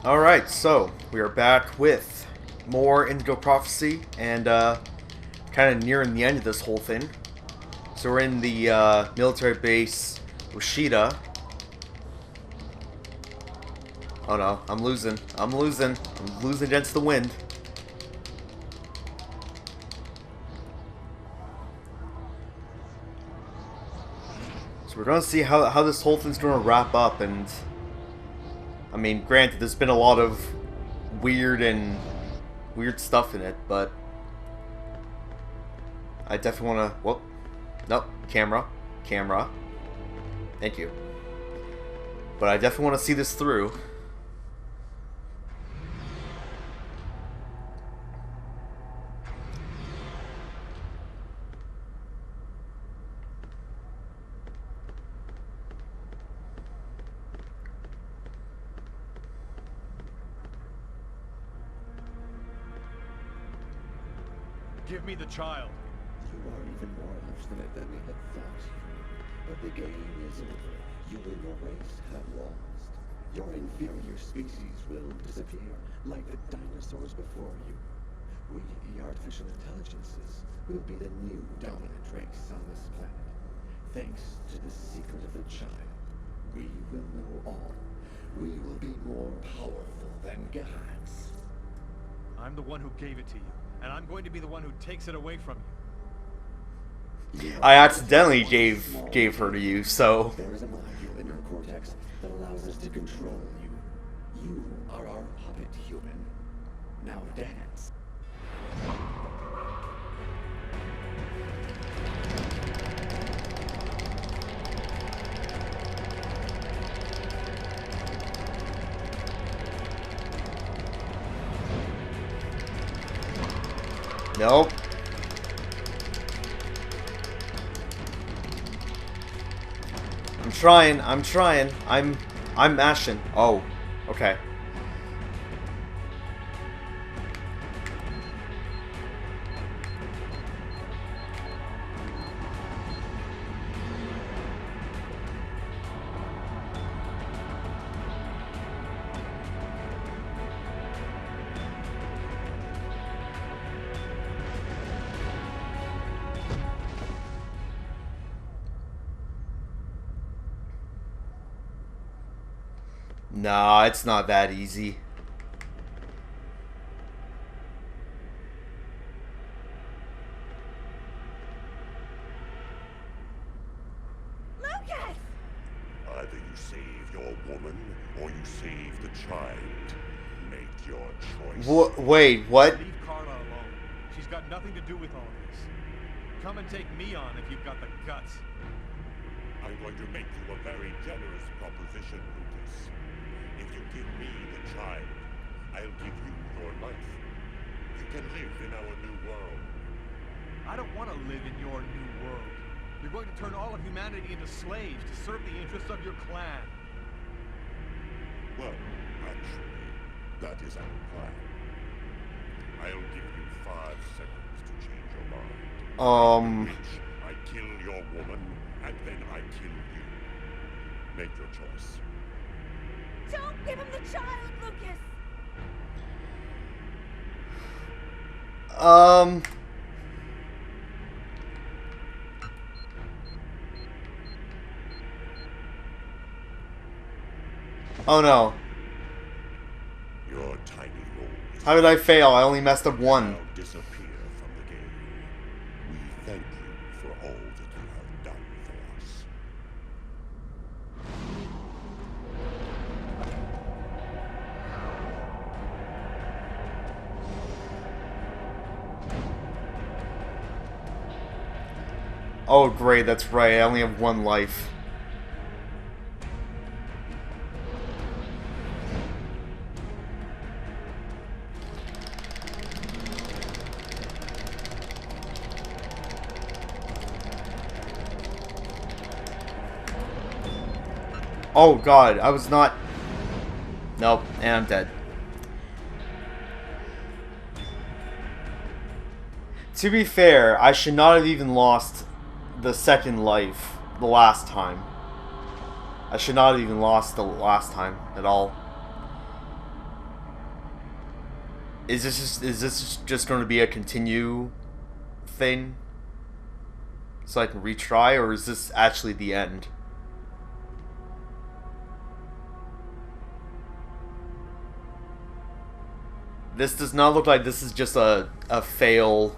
Alright, so we are back with more Indigo Prophecy and kind of nearing the end of this whole thing. So we're in the military base Ushida. Oh no, I'm losing. I'm losing against the wind. So we're gonna see how this whole thing's gonna wrap up, and I mean, granted, there's been a lot of weird stuff in it, but I definitely want to. Whoop, nope, camera. Thank you. But I definitely want to see this through. Give me the child. You are even more obstinate than we had thought. But the game is over. You and your race have lost. Your inferior species will disappear, like the dinosaurs before you. We, the artificial intelligences, will be the new dominant race on this planet. Thanks to the secret of the child, we will know all. We will be more powerful than gods. I'm the one who gave it to you, and I'm going to be the one who takes it away from you. I accidentally gave her to you, so. There is a module in your cortex that allows us to control you. You are our puppet human. Now dance. Nope. I'm trying. I'm mashing. Oh, okay. No, it's not that easy. Lucas! Either you save your woman, or you save the child. Make your choice. Wait, what? Leave Carla alone. She's got nothing to do with all this. Come and take me on if you've got the guts. I'm going to make you a very generous proposition, Lucas. If you give me the child, I'll give you your life. You can live in our new world. I don't want to live in your new world. You're going to turn all of humanity into slaves to serve the interests of your clan. Well, actually, that is our plan. I'll give you 5 seconds to change your mind. Which I kill your woman, and then I kill you. Make your choice. Don't give him the child, Lucas! Oh no. Your tiny role is How did I fail? I only messed up one. now disappear from the game. We thank you for all that you have done for us. Oh great, that's right. I only have one life. Oh god, I was not... Nope, and I'm dead. To be fair, I should not have even lost the second life the last time. I should not have even lost the last time at all. is this just going to be a continue thing, so I can retry, or is this actually the end? This does not look like this is just a fail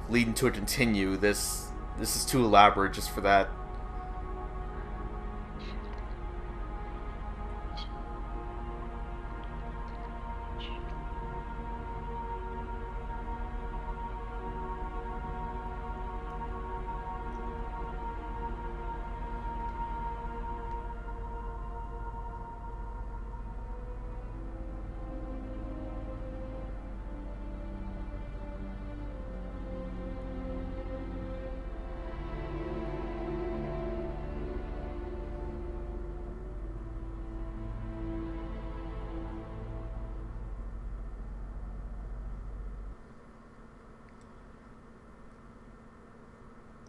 leading to a continue. This is too elaborate just for that.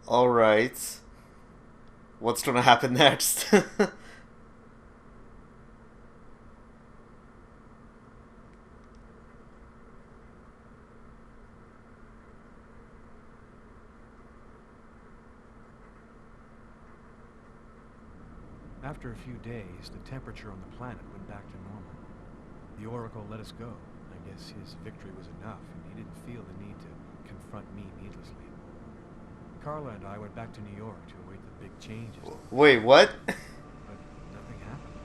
Alright. What's gonna happen next? After a few days, the temperature on the planet went back to normal. The Oracle let us go. I guess his victory was enough, and he didn't feel the need to confront me needlessly. Carla and I went back to New York to await the big changes. Wait, what? But nothing happened.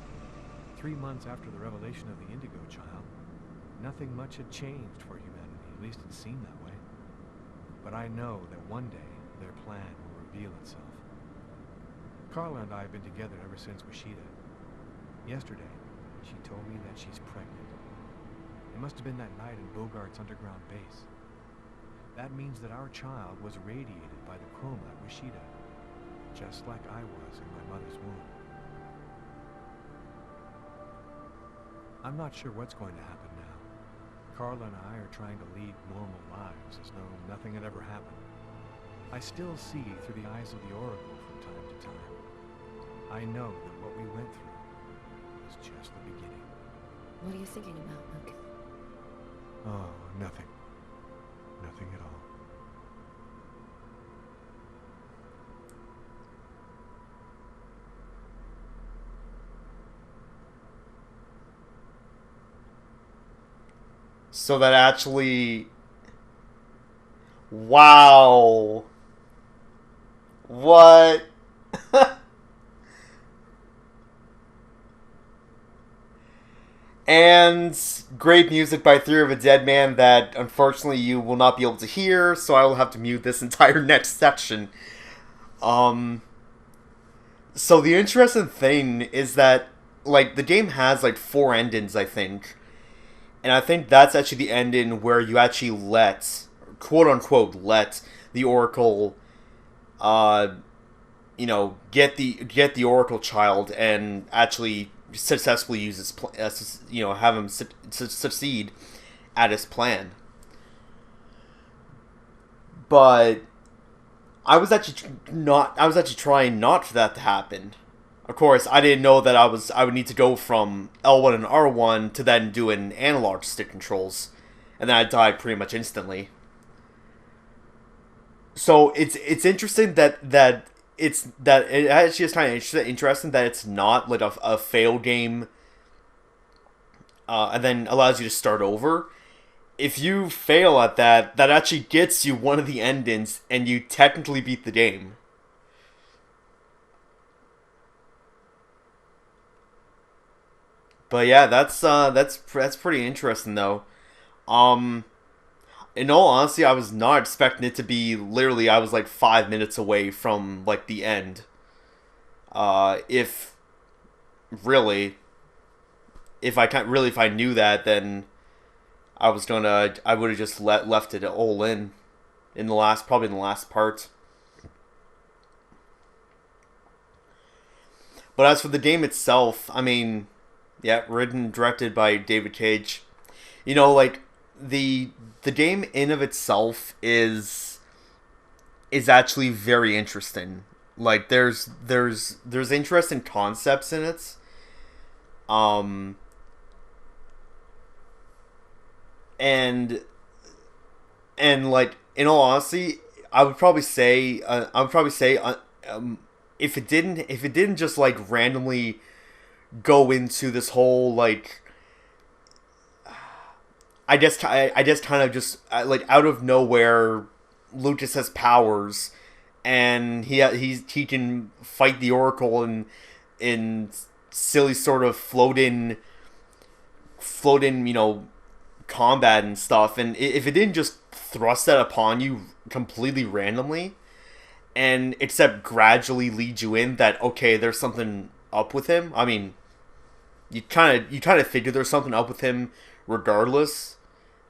3 months after the revelation of the Indigo child, nothing much had changed for humanity. At least it seemed that way. But I know that one day, their plan will reveal itself. Carla and I have been together ever since Washita. Yesterday, she told me that she's pregnant. It must have been that night in Bogart's underground base. That means that our child was radiated by the chroma at Washita, just like I was in my mother's womb. I'm not sure what's going to happen now. Carla and I are trying to lead normal lives as though nothing had ever happened. I still see through the eyes of the Oracle from time to time. I know that what we went through is just the beginning. What are you thinking about, Lucas? Oh, nothing. Nothing at all. So that actually... Wow. What? And great music by Theory of a Dead Man that unfortunately you will not be able to hear, so I will have to mute this entire next section. So the interesting thing is that, like, the game has, like, 4 endings, I think. And I think that's actually the ending where you actually let, quote-unquote, let the Oracle, you know, get the Oracle child and actually successfully use his, you know, have him succeed at his plan. But I was actually trying not for that to happen. Of course, I didn't know that I would need to go from L1 and R1 to then doing analog stick controls, and then I'd die pretty much instantly. So it's interesting that it actually is kind of interesting that it's not like a fail game, and then allows you to start over. If you fail at that actually gets you one of the endings, and you technically beat the game. But yeah, that's pretty interesting though. In all honesty, I was not expecting it to be literally. I was like 5 minutes away from like the end. If I knew that, then I would have just left it all in the last part. But as for the game itself, I mean, yeah, written and directed by David Cage. You know, like the game in of itself is actually very interesting. Like there's interesting concepts in it. and like, in all honesty, I would probably say if it didn't just like randomly go into this whole like, I just kind of just like out of nowhere, Lucas has powers, and he can fight the Oracle in silly sort of float in combat and stuff, and if it didn't just thrust that upon you completely randomly, and except gradually lead you in that, okay, there's something up with him. I mean, you kind of figure there's something up with him regardless.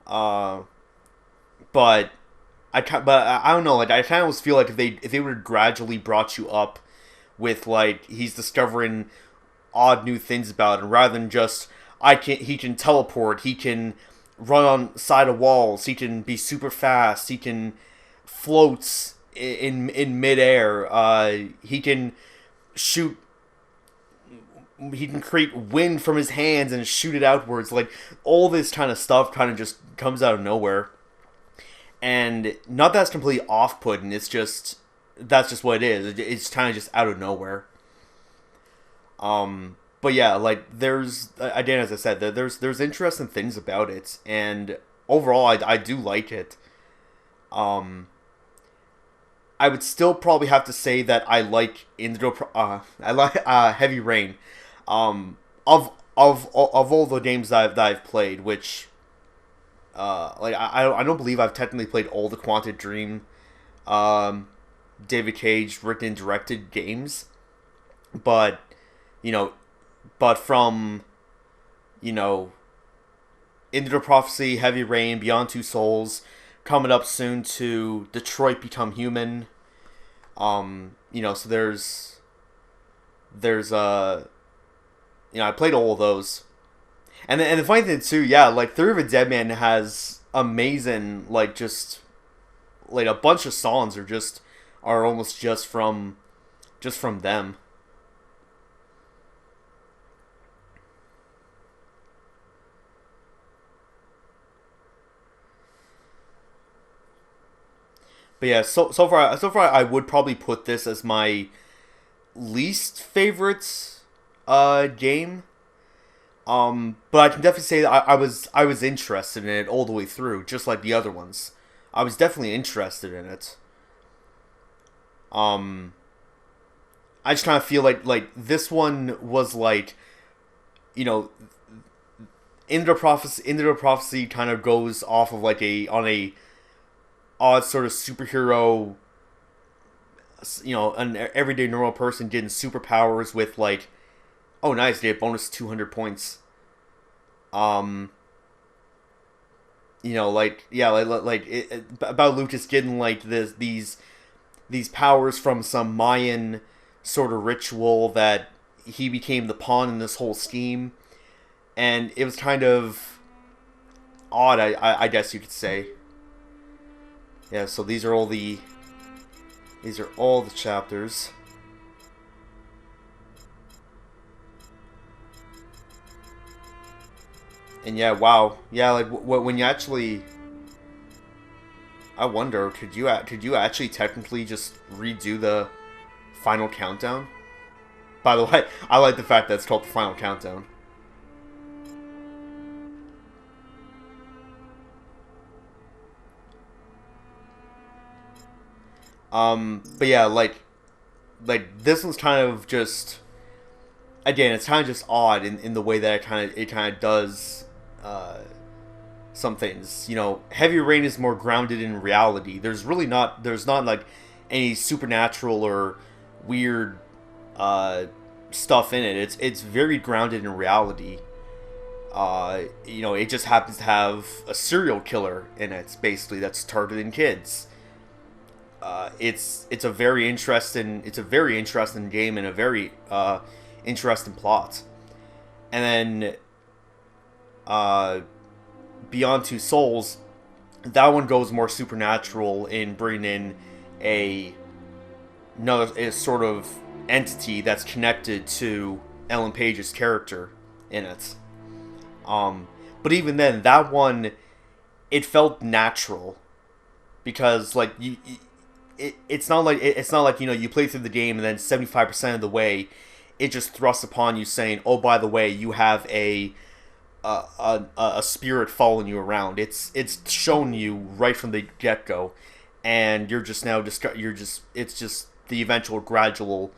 But I don't know. Like, I kind of always feel like if they would have gradually brought you up with like he's discovering odd new things about him, rather than just he can teleport, he can run on side of walls, he can be super fast, he can float in midair, he can shoot. He can create wind from his hands and shoot it outwards. Like, all this kind of stuff kind of just comes out of nowhere. And not that it's completely off-putting, it's just, that's just what it is. It's kind of just out of nowhere. But yeah, like, there's, again, as I said, there's interesting things about it. And overall, I do like it. I would still probably have to say that I like Indigo, I like Heavy Rain. Of all the games that I've played, which, like, I don't believe I've technically played all the Quantic Dream, David Cage written and directed games, but from, Indigo Prophecy, Heavy Rain, Beyond Two Souls, coming up soon to Detroit Become Human, so there's I played all of those. And the funny thing too, yeah, like, Theory of a Deadman has amazing, like, just, like, a bunch of songs are almost just from them. But yeah, so far I would probably put this as my least favorite game. But I can definitely say that I was interested in it all the way through, just like the other ones. I was definitely interested in it. I just kind of feel like this one was like, Indigo Prophecy kind of goes off of like on a odd sort of superhero, an everyday normal person getting superpowers with like, oh nice, they have bonus 200 points. About Lucas getting like these powers from some Mayan sort of ritual that he became the pawn in this whole scheme, and it was kind of odd, I guess you could say. Yeah, so these are all the chapters. And yeah, wow, yeah, like when you actually, I wonder, could you actually technically just redo the final countdown? By the way, I like the fact that it's called the final countdown. But yeah, like this one's kind of just, again, it's kind of just odd in the way that it kind of does some things. Heavy Rain is more grounded in reality. There's not like any supernatural or weird stuff in it. It's very grounded in reality. It just happens to have a serial killer in it, basically, that's targeting kids. It's a very interesting game and a very interesting plot. And then Beyond Two Souls, that one goes more supernatural in bringing in a sort of entity that's connected to Ellen Page's character in it. But even then, that one it felt natural because like it's not like you know you play through the game and then 75% of the way it just thrusts upon you saying, oh, by the way, you have a spirit following you around. It's shown you right from the get go, and you're just now it's just the eventual gradual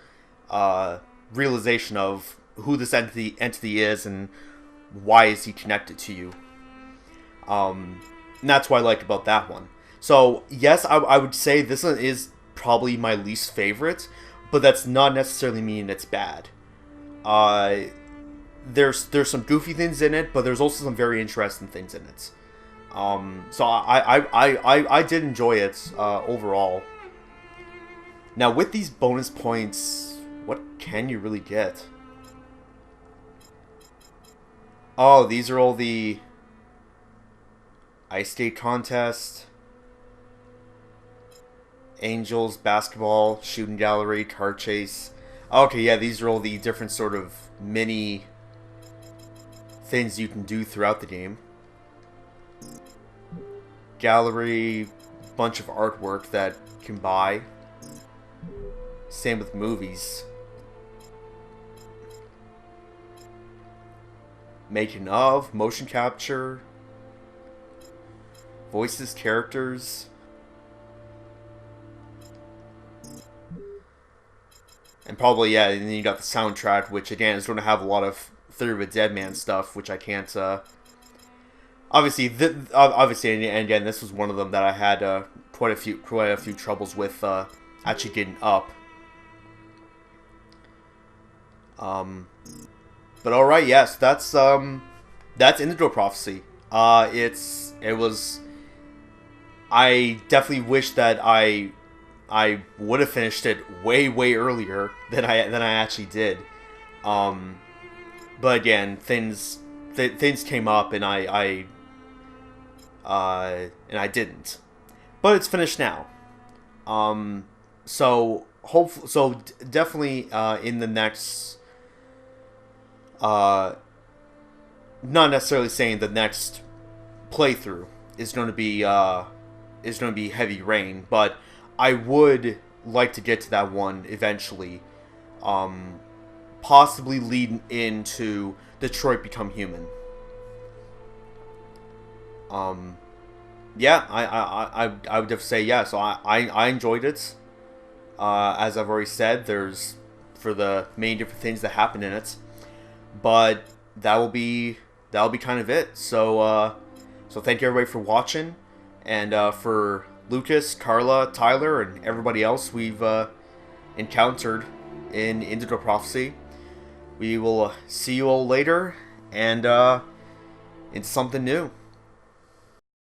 realization of who this entity is and why is he connected to you. And that's what I liked about that one. So yes, I would say this one is probably my least favorite, but that's not necessarily mean it's bad. There's some goofy things in it, but there's also some very interesting things in it. So I did enjoy it overall. Now with these bonus points, what can you really get? Oh, these are all the ice skate contest, Angels, basketball, shooting gallery, car chase. Okay, yeah, these are all the different sort of mini things you can do throughout the game. Gallery, bunch of artwork that you can buy. Same with movies. Making of, motion capture, voices, characters. And probably, yeah, and then you got the soundtrack, which again is going to have a lot of Theory of a Deadman stuff, which I can't, obviously, and again, this was one of them that I had quite a few troubles with actually getting up. But all right, yes, that's Indigo Prophecy. It was. I definitely wish that I would have finished it way earlier than I actually did. But again, things came up and I didn't. But it's finished now. So definitely in the next. Not necessarily saying the next playthrough is going to be Heavy Rain, but I would like to get to that one eventually. Possibly leading into Detroit Become Human. Yeah, I would have to say yeah. So I enjoyed it. As I've already said, there's for the many different things that happen in it, but that'll be kind of it. So thank you everybody for watching, and for Lucas, Carla, Tyler, and everybody else we've encountered in Indigo Prophecy. We will see you all later, and in something new.